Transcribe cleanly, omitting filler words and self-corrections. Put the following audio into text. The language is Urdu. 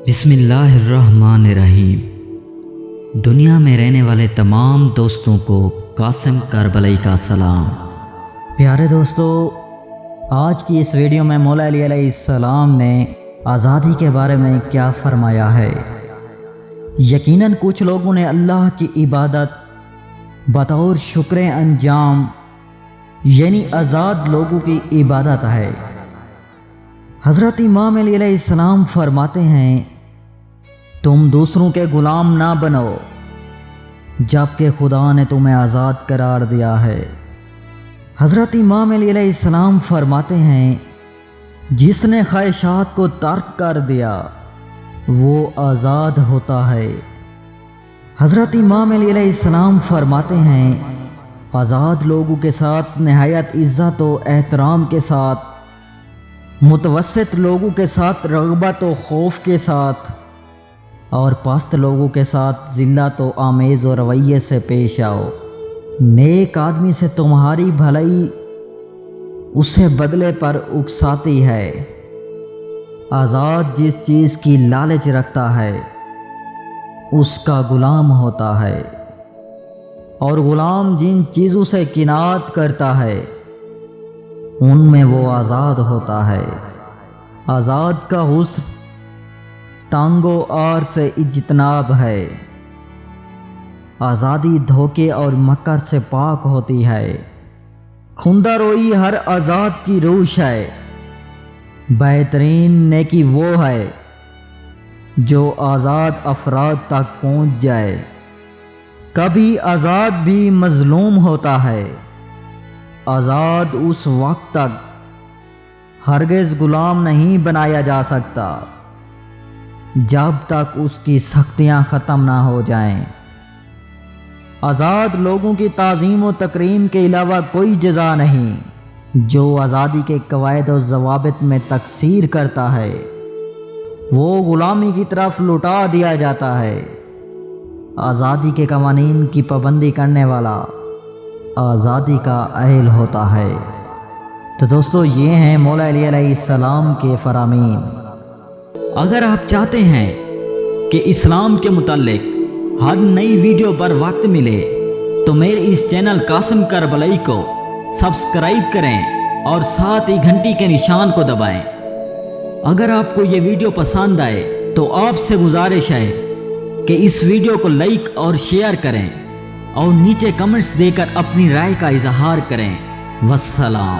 بسم اللہ الرحمن الرحیم۔ دنیا میں رہنے والے تمام دوستوں کو قاسم کربلائی کا سلام۔ پیارے دوستو، آج کی اس ویڈیو میں مولا علی علیہ السلام نے آزادی کے بارے میں کیا فرمایا ہے۔ یقیناً کچھ لوگوں نے اللہ کی عبادت بطور شکر انجام یعنی آزاد لوگوں کی عبادت ہے۔ حضرت امام علی علیہ السلام فرماتے ہیں، تم دوسروں کے غلام نہ بنو جبکہ خدا نے تمہیں آزاد قرار دیا ہے۔ حضرت امام علی علیہ السلام فرماتے ہیں، جس نے خواہشات کو ترک کر دیا وہ آزاد ہوتا ہے۔ حضرت امام علی علیہ السلام فرماتے ہیں، آزاد لوگوں کے ساتھ نہایت عزت و احترام کے ساتھ، متوسط لوگوں کے ساتھ رغبت و خوف کے ساتھ، اور پست لوگوں کے ساتھ ذلت و آمیز و رویے سے پیش آؤ۔ نیک آدمی سے تمہاری بھلائی اسے بدلے پر اکساتی ہے۔ آزاد جس چیز کی لالچ رکھتا ہے اس کا غلام ہوتا ہے، اور غلام جن چیزوں سے کنایت کرتا ہے ان میں وہ آزاد ہوتا ہے۔ آزاد کا حسن تنگ و عار سے اجتناب ہے۔ آزادی دھوکے اور مکر سے پاک ہوتی ہے۔ خندہ روئی ہر آزاد کی روش ہے۔ بہترین نیکی وہ ہے جو آزاد افراد تک پہنچ جائے۔ کبھی آزاد بھی مظلوم ہوتا ہے۔ آزاد اس وقت تک ہرگز غلام نہیں بنایا جا سکتا جب تک اس کی سختیاں ختم نہ ہو جائیں۔ آزاد لوگوں کی تعظیم و تکریم کے علاوہ کوئی جزا نہیں۔ جو آزادی کے قواعد و ضوابط میں تقصیر کرتا ہے وہ غلامی کی طرف لوٹا دیا جاتا ہے۔ آزادی کے قوانین کی پابندی کرنے والا آزادی کا اہل ہوتا ہے۔ تو دوستو، یہ ہیں مولا علی علیہ السلام کے فرامین۔ اگر آپ چاہتے ہیں کہ اسلام کے متعلق ہر نئی ویڈیو پر وقت ملے تو میرے اس چینل قاسم کربلائی کو سبسکرائب کریں اور ساتھ ہی گھنٹی کے نشان کو دبائیں۔ اگر آپ کو یہ ویڈیو پسند آئے تو آپ سے گزارش ہے کہ اس ویڈیو کو لائک اور شیئر کریں اور نیچے کمنٹس دے کر اپنی رائے کا اظہار کریں۔ والسلام۔